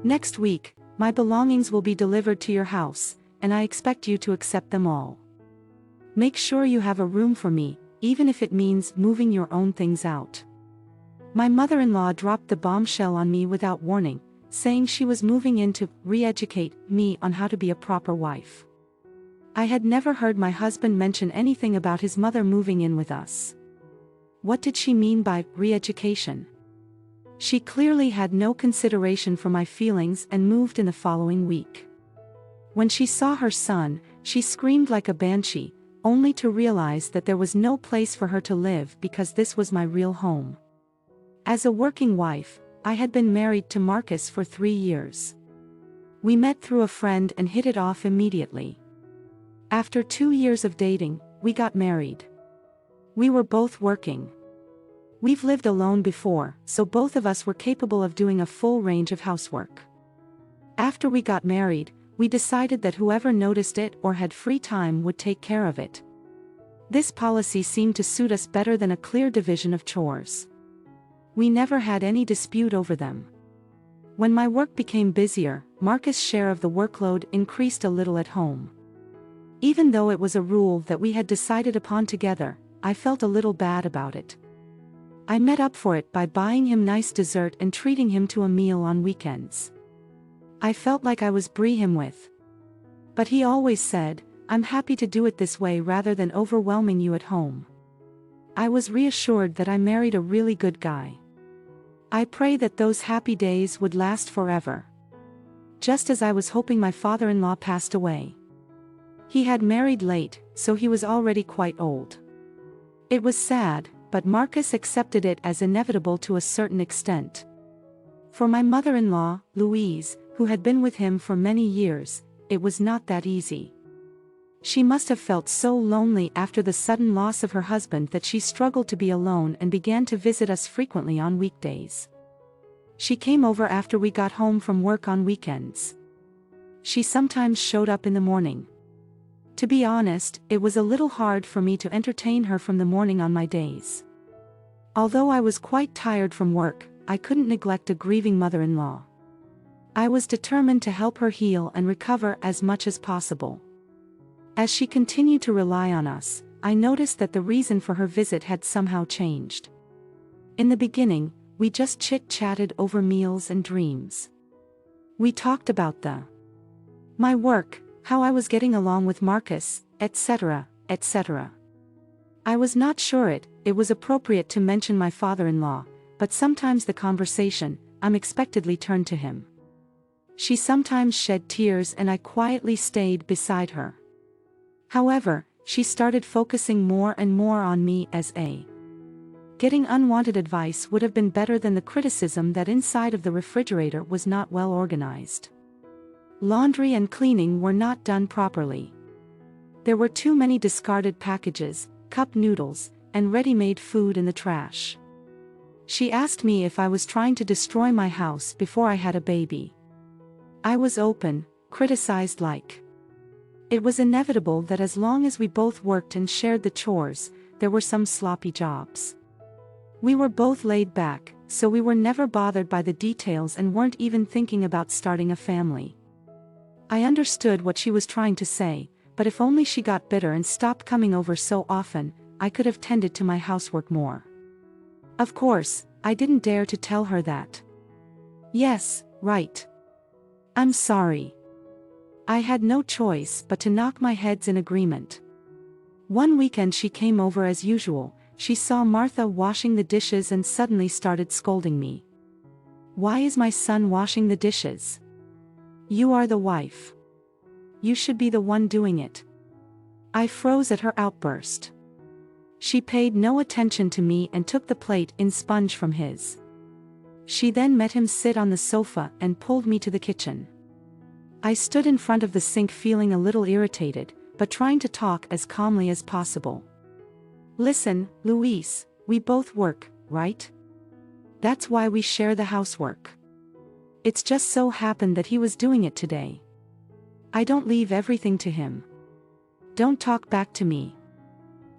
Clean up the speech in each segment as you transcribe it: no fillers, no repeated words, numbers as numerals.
Next week, my belongings will be delivered to your house, and I expect you to accept them all. Make sure you have a room for me, even if it means moving your own things out. My mother-in-law dropped the bombshell on me without warning, saying she was moving in to re-educate me on how to be a proper wife. I had never heard my husband mention anything about his mother moving in with us. What did she mean by re-education? She clearly had no consideration for my feelings and moved in the following week. When she saw her son, she screamed like a banshee, only to realize that there was no place for her to live because this was my real home. As a working wife, I had been married to Marcus for 3 years. We met through a friend and hit it off immediately. After 2 years of dating, we got married. We were both working. We've lived alone before, so both of us were capable of doing a full range of housework. After we got married, we decided that whoever noticed it or had free time would take care of it. This policy seemed to suit us better than a clear division of chores. We never had any dispute over them. When my work became busier, Marcus' share of the workload increased a little at home. Even though it was a rule that we had decided upon together, I felt a little bad about it. I made up for it by buying him nice dessert and treating him to a meal on weekends. I felt like I was bringing him with. But he always said, "I'm happy to do it this way rather than overwhelming you at home." I was reassured that I married a really good guy. I pray that those happy days would last forever. Just as I was hoping my father-in-law passed away. He had married late, so he was already quite old. It was sad, but Marcus accepted it as inevitable to a certain extent. For my mother-in-law, Louise, who had been with him for many years, it was not that easy. She must have felt so lonely after the sudden loss of her husband that she struggled to be alone and began to visit us frequently on weekdays. She came over after we got home from work on weekends. She sometimes showed up in the morning. To be honest, it was a little hard for me to entertain her from the morning on my days. Although I was quite tired from work, I couldn't neglect a grieving mother-in-law. I was determined to help her heal and recover as much as possible. As she continued to rely on us, I noticed that the reason for her visit had somehow changed. In the beginning, we just chit-chatted over meals and dreams. We talked about my work, how I was getting along with Marcus, etc., etc. I was not sure it was appropriate to mention my father-in-law, but sometimes the conversation unexpectedly turned to him. She sometimes shed tears and I quietly stayed beside her. However, she started focusing more and more on me as a. Getting unwanted advice would have been better than the criticism that inside of the refrigerator was not well organized. Laundry and cleaning were not done properly. There were too many discarded packages, cup noodles, and ready-made food in the trash. She asked me if I was trying to destroy my house before I had a baby. I was open, criticized like. It was inevitable that as long as we both worked and shared the chores, there were some sloppy jobs. We were both laid back, so we were never bothered by the details and weren't even thinking about starting a family. I understood what she was trying to say, but if only she got bitter and stopped coming over so often, I could have tended to my housework more. Of course, I didn't dare to tell her that. Yes, right. I'm sorry. I had no choice but to knock my heads in agreement. One weekend she came over as usual. She saw Martha washing the dishes and suddenly started scolding me. "Why is my son washing the dishes? You are the wife. You should be the one doing it." I froze at her outburst. She paid no attention to me and took the plate and sponge from his. She then met him sit on the sofa and pulled me to the kitchen. I stood in front of the sink feeling a little irritated, but trying to talk as calmly as possible. "Listen, Luis, we both work, right? That's why we share the housework. It's just so happened that he was doing it today. I don't leave everything to him. Don't talk back to me."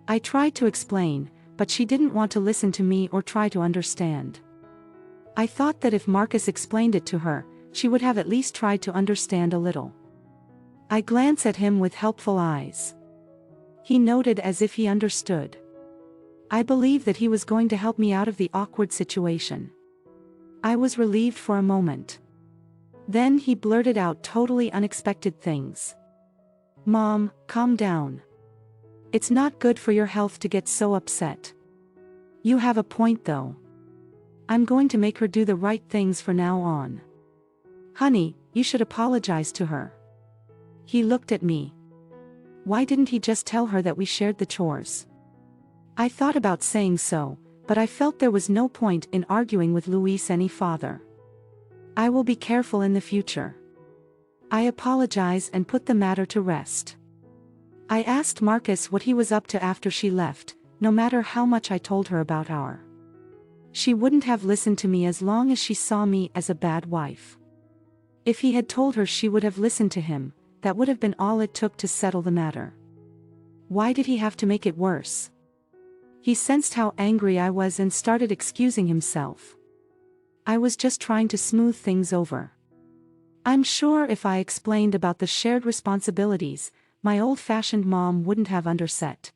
I tried to explain, but she didn't want to listen to me or try to understand. I thought that if Marcus explained it to her, she would have at least tried to understand a little. I glanced at him with helpful eyes. He nodded as if he understood. I believed that he was going to help me out of the awkward situation. I was relieved for a moment. Then he blurted out totally unexpected things. "Mom, calm down. It's not good for your health to get so upset. You have a point though. I'm going to make her do the right things from now on. Honey, you should apologize to her." He looked at me. Why didn't he just tell her that we shared the chores? I thought about saying so, but I felt there was no point in arguing with Luis any farther. I will be careful in the future. I apologize and put the matter to rest. I asked Marcus what he was up to after she left, no matter how much I told her about our. She wouldn't have listened to me as long as she saw me as a bad wife. If he had told her she would have listened to him, that would have been all it took to settle the matter. Why did he have to make it worse? He sensed how angry I was and started excusing himself. I was just trying to smooth things over. I'm sure if I explained about the shared responsibilities, my old-fashioned mom wouldn't have underset.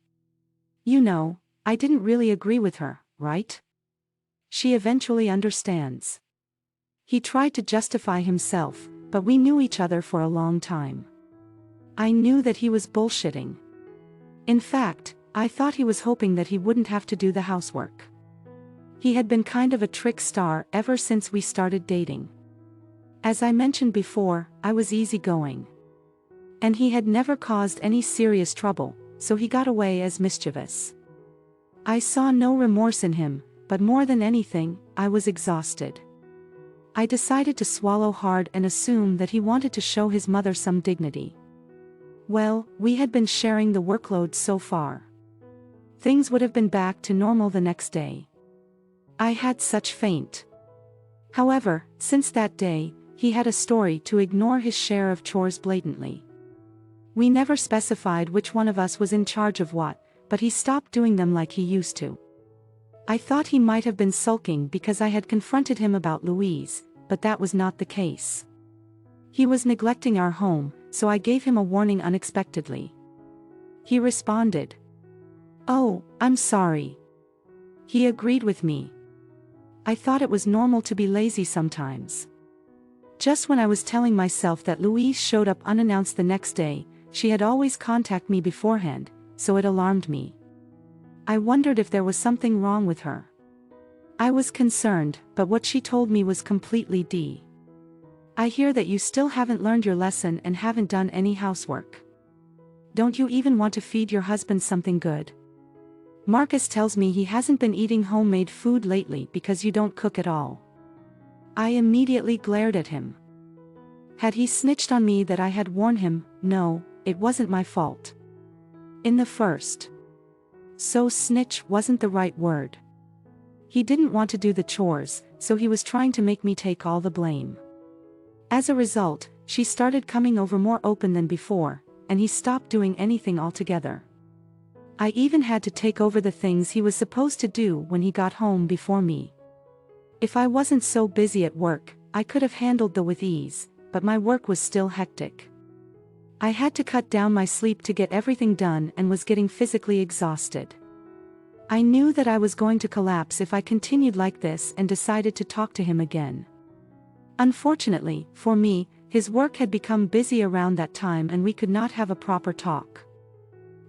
You know, I didn't really agree with her, right? She eventually understands. He tried to justify himself, but we knew each other for a long time. I knew that he was bullshitting. In fact, I thought he was hoping that he wouldn't have to do the housework. He had been kind of a trick star ever since we started dating. As I mentioned before, I was easygoing. And he had never caused any serious trouble, so he got away as mischievous. I saw no remorse in him, but more than anything, I was exhausted. I decided to swallow hard and assume that he wanted to show his mother some dignity. Well, we had been sharing the workload so far. Things would have been back to normal the next day. I had such faith. However, since that day, he had a story to ignore his share of chores blatantly. We never specified which one of us was in charge of what, but he stopped doing them like he used to. I thought he might have been sulking because I had confronted him about Louise, but that was not the case. He was neglecting our home, so I gave him a warning unexpectedly. He responded, "Oh, I'm sorry." He agreed with me. I thought it was normal to be lazy sometimes. Just when I was telling myself that Louise showed up unannounced the next day, she had always contacted me beforehand, so it alarmed me. I wondered if there was something wrong with her. I was concerned, but what she told me was completely D. I hear that you still haven't learned your lesson and haven't done any housework. Don't you even want to feed your husband something good? Marcus tells me he hasn't been eating homemade food lately because you don't cook at all. I immediately glared at him. Had he snitched on me that I had warned him? No, it wasn't my fault. In the first. So snitch wasn't the right word. He didn't want to do the chores, so he was trying to make me take all the blame. As a result, she started coming over more open than before, and he stopped doing anything altogether. I even had to take over the things he was supposed to do when he got home before me. If I wasn't so busy at work, I could have handled with ease, but my work was still hectic. I had to cut down my sleep to get everything done and was getting physically exhausted. I knew that I was going to collapse if I continued like this and decided to talk to him again. Unfortunately, for me, his work had become busy around that time and we could not have a proper talk.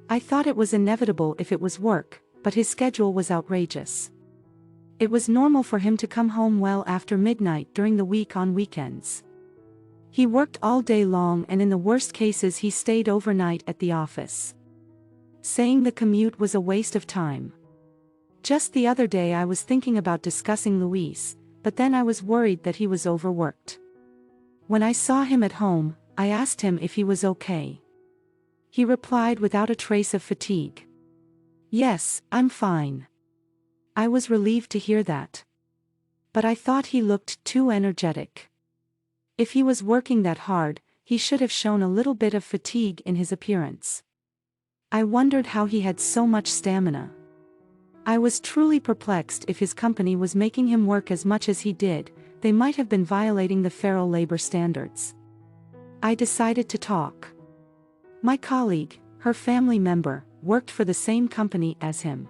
I thought it was inevitable if it was work, but his schedule was outrageous. It was normal for him to come home well after midnight during the week on weekends. He worked all day long and in the worst cases he stayed overnight at the office. Saying the commute was a waste of time. Just the other day I was thinking about discussing Luis, but then I was worried that he was overworked. When I saw him at home, I asked him if he was okay. He replied without a trace of fatigue. "Yes, I'm fine." I was relieved to hear that. But I thought he looked too energetic. If he was working that hard, he should have shown a little bit of fatigue in his appearance. I wondered how he had so much stamina. I was truly perplexed if his company was making him work as much as he did. they might have been violating the feral labor standards. I decided to talk. My colleague, her family member, worked for the same company as him.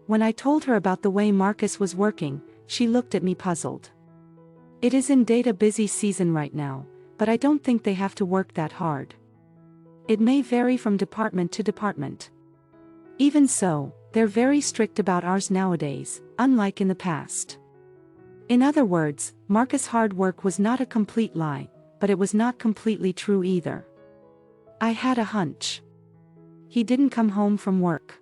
When I told her about the way Marcus was working, she looked at me puzzled. It is in data busy season right now, but I don't think they have to work that hard. It may vary from department to department. Even so, they're very strict about ours nowadays, unlike in the past. In other words, Marcus' hard work was not a complete lie, but it was not completely true either. I had a hunch. He didn't come home from work.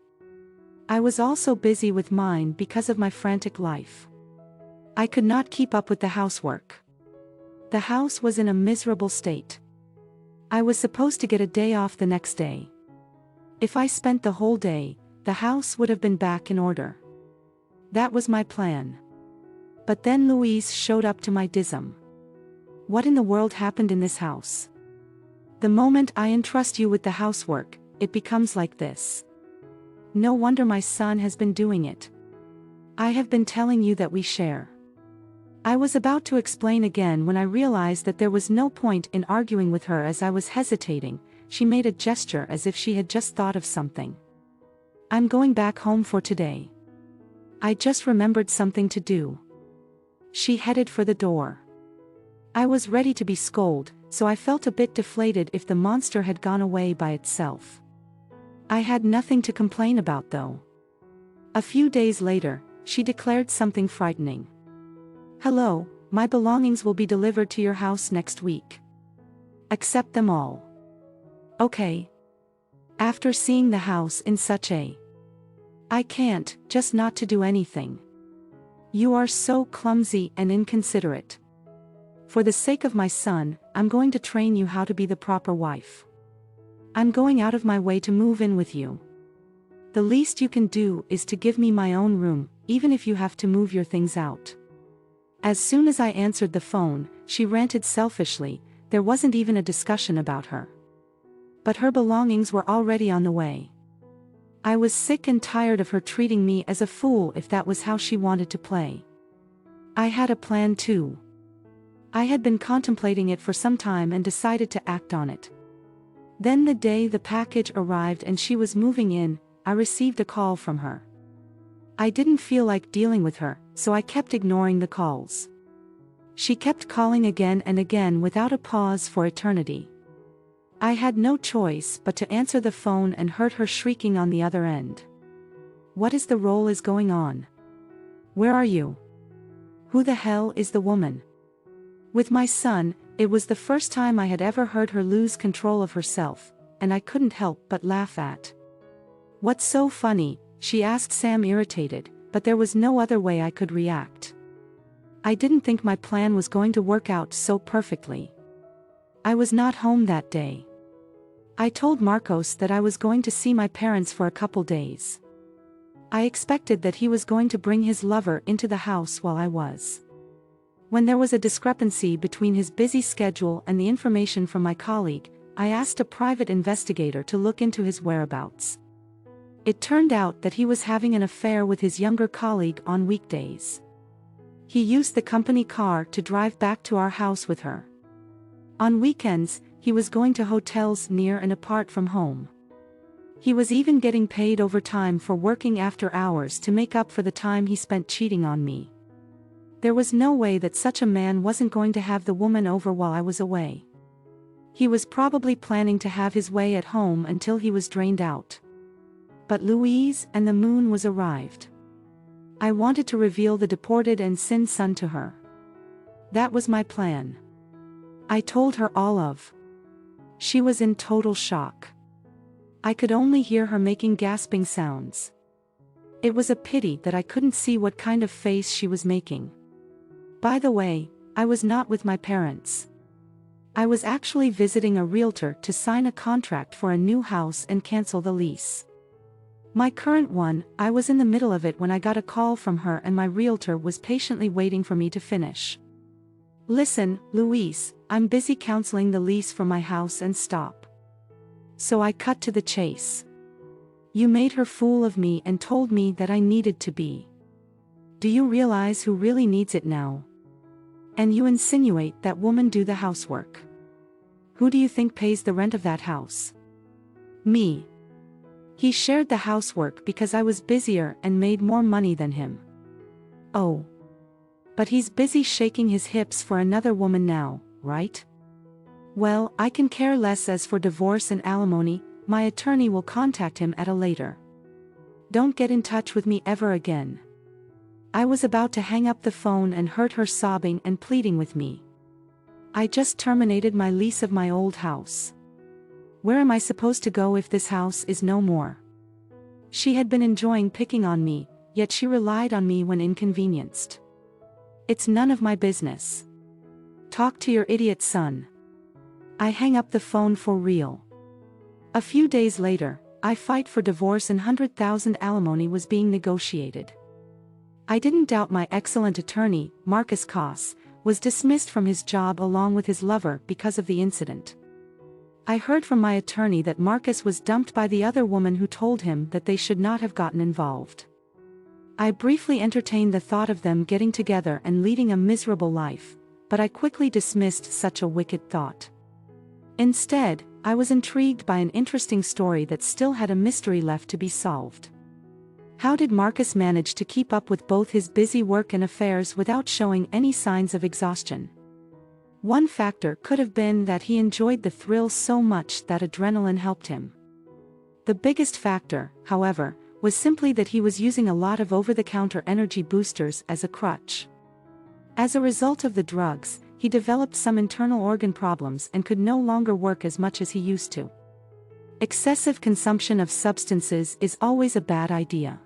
I was also busy with mine because of my frantic life. I could not keep up with the housework. The house was in a miserable state. I was supposed to get a day off the next day. If I spent the whole day, the house would have been back in order. That was my plan. But then Louise showed up to my DISM. What in the world happened in this house? The moment I entrust you with the housework, it becomes like this. No wonder my son has been doing it. I have been telling you that we share. I was about to explain again when I realized that there was no point in arguing with her. As I was hesitating, she made a gesture as if she had just thought of something. I'm going back home for today. I just remembered something to do. She headed for the door. I was ready to be scolded, so I felt a bit deflated if the monster had gone away by itself. I had nothing to complain about though. A few days later, she declared something frightening. Hello, my belongings will be delivered to your house next week. Accept them all. Okay. After seeing the house in such a... I can't, just not to do anything. You are so clumsy and inconsiderate. For the sake of my son, I'm going to train you how to be the proper wife. I'm going out of my way to move in with you. The least you can do is to give me my own room, even if you have to move your things out. As soon as I answered the phone, she ranted selfishly. There wasn't even a discussion about her. But her belongings were already on the way. I was sick and tired of her treating me as a fool if that was how she wanted to play. I had a plan too. I had been contemplating it for some time and decided to act on it. Then the day the package arrived and she was moving in, I received a call from her. I didn't feel like dealing with her, so I kept ignoring the calls. She kept calling again and again without a pause for eternity. I had no choice but to answer the phone and heard her shrieking on the other end. What is the role is going on? Where are you? Who the hell is the woman? With my son, it was the first time I had ever heard her lose control of herself, and I couldn't help but laugh at. What's so funny? She asked Sam, irritated, but there was no other way I could react. I didn't think my plan was going to work out so perfectly. I was not home that day. I told Marcos that I was going to see my parents for a couple days. I expected that he was going to bring his lover into the house while I was. When there was a discrepancy between his busy schedule and the information from my colleague, I asked a private investigator to look into his whereabouts. It turned out that he was having an affair with his younger colleague on weekdays. He used the company car to drive back to our house with her. On weekends, he was going to hotels near and apart from home. He was even getting paid overtime for working after hours to make up for the time he spent cheating on me. There was no way that such a man wasn't going to have the woman over while I was away. He was probably planning to have his way at home until he was drained out. But Louise and the moon was arrived. I wanted to reveal the deported and sin son to her. That was my plan. I told her all of. She was in total shock. I could only hear her making gasping sounds. It was a pity that I couldn't see what kind of face she was making. By the way, I was not with my parents. I was actually visiting a realtor to sign a contract for a new house and cancel the lease. My current one, I was in the middle of it when I got a call from her, and my realtor was patiently waiting for me to finish. Listen, Louise, I'm busy counseling the lease for my house and stop. So I cut to the chase. You made her fool of me and told me that I needed to be. Do you realize who really needs it now? And you insinuate that women do the housework. Who do you think pays the rent of that house? Me. He shared the housework because I was busier and made more money than him. Oh. But he's busy shaking his hips for another woman now, right? Well, I can care less. As for divorce and alimony, my attorney will contact him at a later. Don't get in touch with me ever again. I was about to hang up the phone and heard her sobbing and pleading with me. I just terminated my lease of my old house. Where am I supposed to go if this house is no more? She had been enjoying picking on me, yet she relied on me when inconvenienced. It's none of my business. Talk to your idiot son. I hang up the phone for real. A few days later, I fight for divorce and 100,000 alimony was being negotiated. I didn't doubt my excellent attorney, Marcus Koss, was dismissed from his job along with his lover because of the incident. I heard from my attorney that Marcus was dumped by the other woman who told him that they should not have gotten involved. I briefly entertained the thought of them getting together and leading a miserable life, but I quickly dismissed such a wicked thought. Instead, I was intrigued by an interesting story that still had a mystery left to be solved. How did Marcus manage to keep up with both his busy work and affairs without showing any signs of exhaustion? One factor could have been that he enjoyed the thrill so much that adrenaline helped him. The biggest factor, however, was simply that he was using a lot of over-the-counter energy boosters as a crutch. As a result of the drugs, he developed some internal organ problems and could no longer work as much as he used to. Excessive consumption of substances is always a bad idea.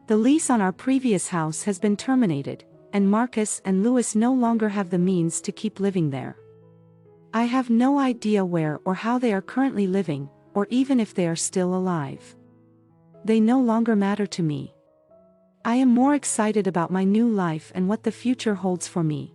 The lease on our previous house has been terminated, and Marcus and Louis no longer have the means to keep living there. I have no idea where or how they are currently living, or even if they are still alive. They no longer matter to me. I am more excited about my new life and what the future holds for me.